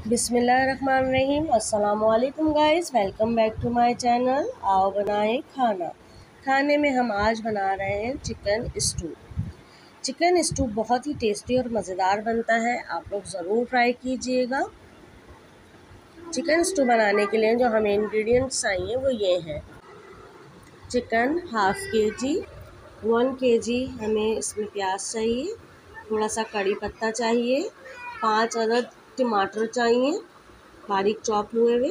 बिस्मिल्लाहिर्रहमानिर्रहीम। अस्सलामुअलैकुम guys, welcome back to my channel. आओ बनाएं खाना। खाने में हम आज बना रहे हैं चिकन स्टू। चिकन स्टू बहुत ही टेस्टी और मज़ेदार बनता है, आप लोग ज़रूर ट्राई कीजिएगा। चिकन स्टू बनाने के लिए जो हमें इंग्रेडिएंट्स चाहिए वो ये हैं। चिकन हाफ़ kg, 1 kg हमें इसमें प्याज चाहिए, थोड़ा सा कड़ी पत्ता चाहिए, 5 अदद टमाटर चाहिए बारीक चॉप हुए हुए,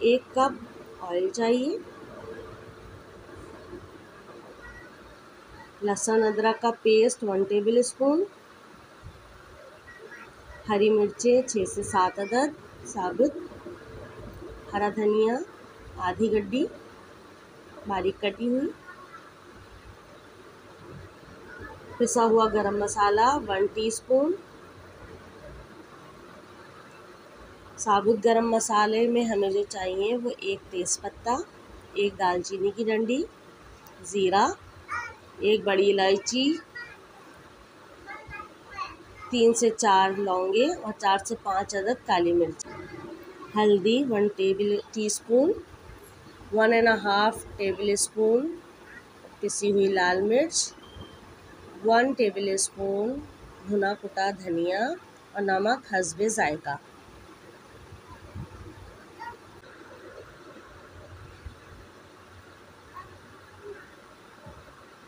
1 कप ऑयल चाहिए, लहसुन अदरक का पेस्ट 1 टेबल स्पून, हरी मिर्चें 6 से 7 अदद साबुत, हरा धनिया आधी गड्डी बारीक कटी हुई, पिसा हुआ गरम मसाला 1 टीस्पून। साबुत गरम मसाले में हमें जो चाहिए वो 1 तेज़पत्ता, 1 दालचीनी की डंडी, ज़ीरा, 1 बड़ी इलायची, 3 से 4 लौंगे और 4 से 5 अदद काली मिर्च। हल्दी 1 टीस्पून, 1½ टेबल स्पून पिसी हुई लाल मिर्च, 1 टेबल स्पून भुना कुटा धनिया और नमक हस्बे जायका।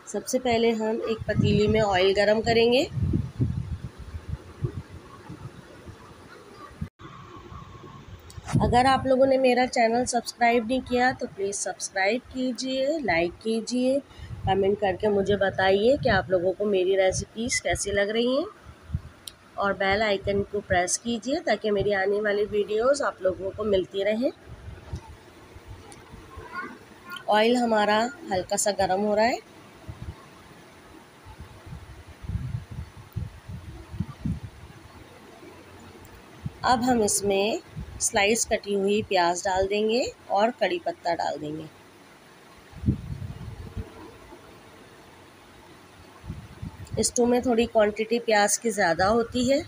सबसे पहले हम एक पतीली में ऑयल गरम करेंगे। अगर आप लोगों ने मेरा चैनल सब्सक्राइब नहीं किया तो प्लीज़ सब्सक्राइब कीजिए, लाइक कीजिए, कमेंट करके मुझे बताइए कि आप लोगों को मेरी रेसिपीज़ कैसी लग रही हैं, और बेल आइकन को प्रेस कीजिए ताकि मेरी आने वाली वीडियोस आप लोगों को मिलती रहें। ऑयल हमारा हल्का सा गर्म हो रहा है। अब हम इसमें स्लाइस कटी हुई प्याज डाल देंगे और कड़ी पत्ता डाल देंगे। स्टू में थोड़ी क्वांटिटी प्याज की ज़्यादा होती है।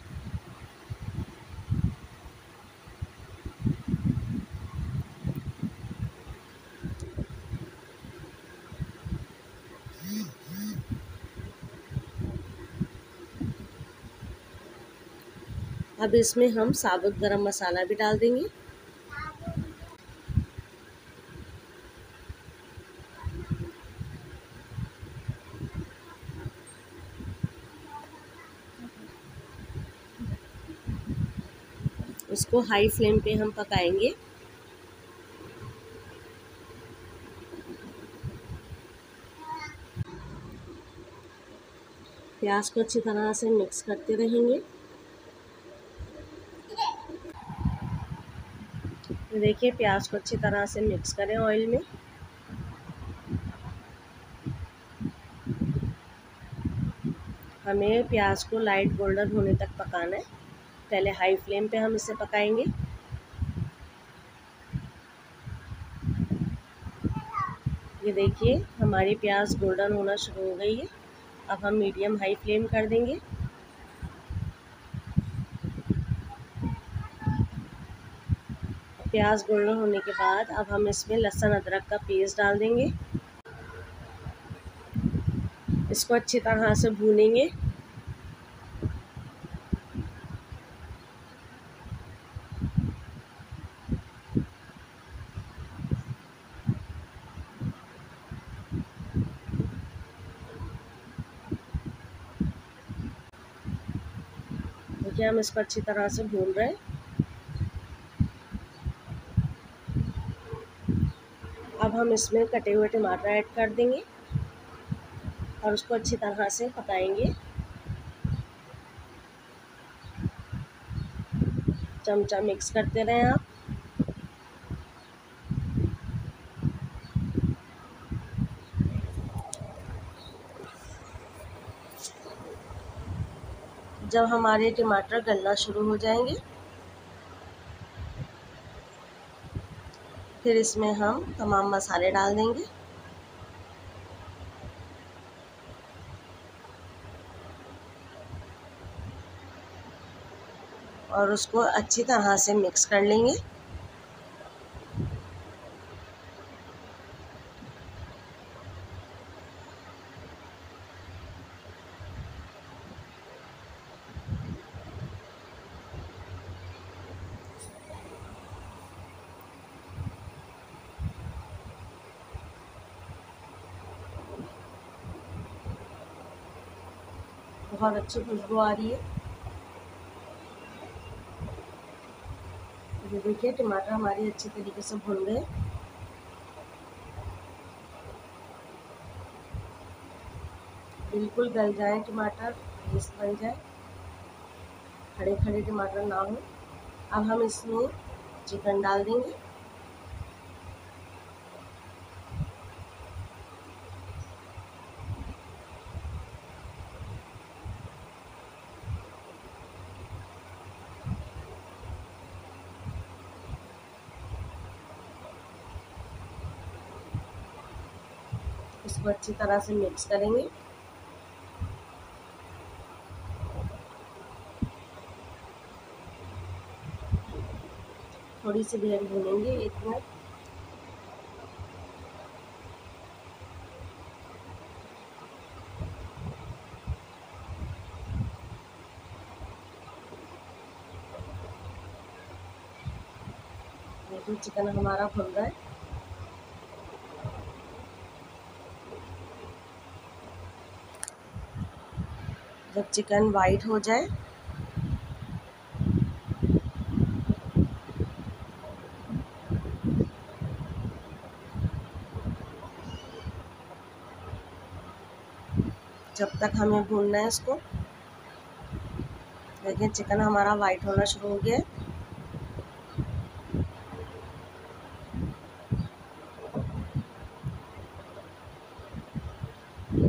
अब इसमें हम साबुत गरम मसाला भी डाल देंगे। इसको हाई फ्लेम पे हम पकाएंगे। प्याज को अच्छी तरह से मिक्स करते रहेंगे। देखिए प्याज को अच्छी तरह से मिक्स करें ऑयल में। हमें प्याज को लाइट गोल्डन होने तक पकाना है। पहले हाई फ्लेम पे हम इसे पकाएंगे। ये देखिए हमारी प्याज गोल्डन होना शुरू हो गई है। अब हम मीडियम हाई फ्लेम कर देंगे। प्याज गोल्डन होने के बाद अब हम इसमें लहसुन अदरक का पेस्ट डाल देंगे। इसको अच्छी तरह से भूनेंगे। देखिए हम इसको अच्छी तरह से भून रहे हैं। अब हम इसमें कटे हुए टमाटर ऐड कर देंगे और उसको अच्छी तरह से पकाएंगे। चमचा मिक्स करते रहें आप। जब हमारे टमाटर गलना शुरू हो जाएंगे फिर इसमें हम तमाम मसाले डाल देंगे। और उसको अच्छी तरह से मिक्स कर लेंगे। बहुत अच्छी खुशबू आ रही है। ये देखिए टमाटर हमारी अच्छी तरीके से भुन गए। बिल्कुल गल जाए टमाटर, पेस्ट बन जाए, खड़े खड़े टमाटर ना हो। अब हम इसमें चिकन डाल देंगे। इसको अच्छी तरह से मिक्स करेंगे। थोड़ी सी देर भूनेंगे, 1 मिनट। देखिए चिकन हमारा भुन रहा है। जब चिकन वाइट हो जाए जब तक हमें भूनना है इसको। देखिए चिकन हमारा वाइट होना शुरू हो गया है।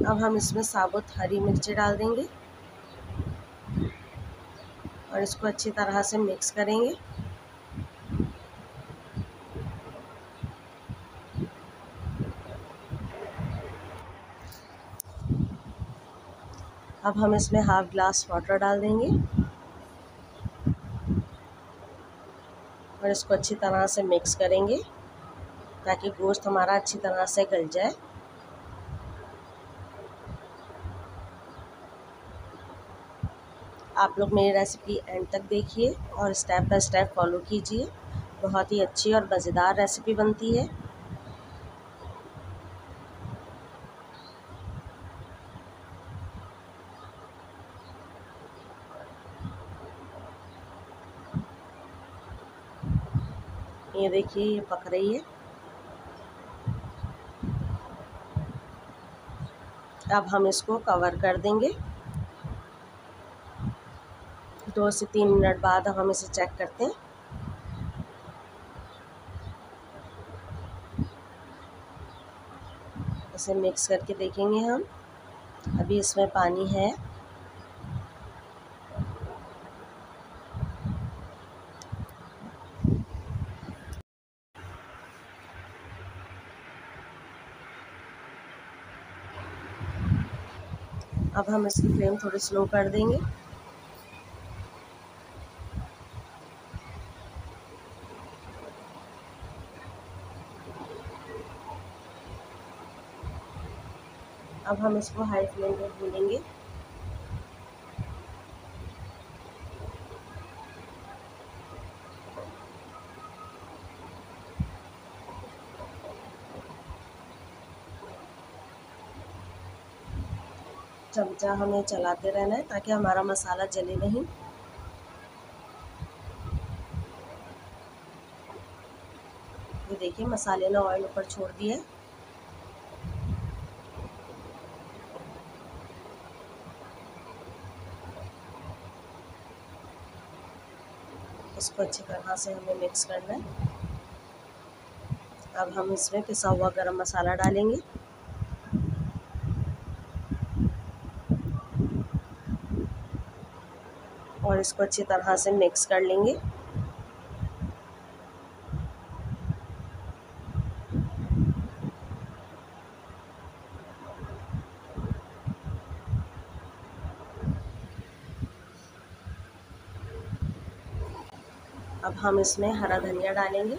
अब हम इसमें साबुत हरी मिर्ची डाल देंगे और इसको अच्छी तरह से मिक्स करेंगे। अब हम इसमें हाफ ग्लास वाटर डाल देंगे और इसको अच्छी तरह से मिक्स करेंगे ताकि गोश्त हमारा अच्छी तरह से गल जाए। आप लोग मेरी रेसिपी एंड तक देखिए और स्टेप बाय स्टेप फॉलो कीजिए। बहुत ही अच्छी और मज़ेदार रेसिपी बनती है। ये देखिए ये पक रही है। अब हम इसको कवर कर देंगे। 2 से 3 मिनट बाद हम इसे चेक करते हैं। इसे मिक्स करके देखेंगे हम। अभी इसमें पानी है। अब हम इसकी फ्लेम थोड़ी स्लो कर देंगे। अब हम इसको हाई फ्लेम पे भूनेंगे। चमचा हमें चलाते रहना है ताकि हमारा मसाला जले नहीं। ये देखिए मसाले ने ऑयल ऊपर छोड़ दिया। इसको अच्छी तरह से हमें मिक्स करना है। अब हम इसमें पिसा हुआ गरम मसाला डालेंगे और इसको अच्छी तरह से मिक्स कर लेंगे। अब हम इसमें हरा धनिया डालेंगे।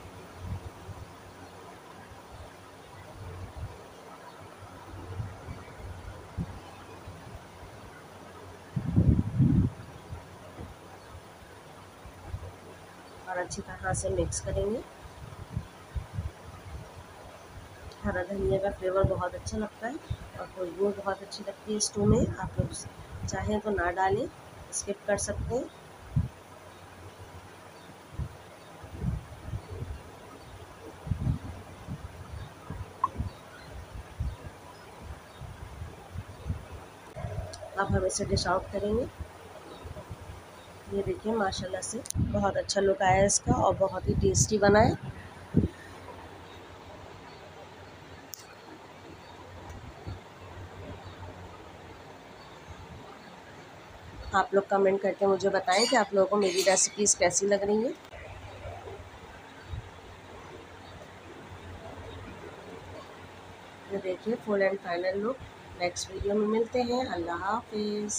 और अच्छी तरह से मिक्स करेंगे। हरा धनिया का फ्लेवर बहुत अच्छा लगता है और खुशबू बहुत अच्छी लगती है स्टू में। आप लोग चाहें तो ना डालें, स्किप कर सकते हैं। अब हम इसे डिश आउट करेंगे। ये देखिए माशाल्लाह से बहुत अच्छा लुक आया है इसका और बहुत ही टेस्टी बना है। आप लोग कमेंट करके मुझे बताएं कि आप लोगों को मेरी रेसिपीज़ कैसी लग रही हैं। ये देखिए full and final look. Next video में मिलते हैं। अल्लाह हाफिज़।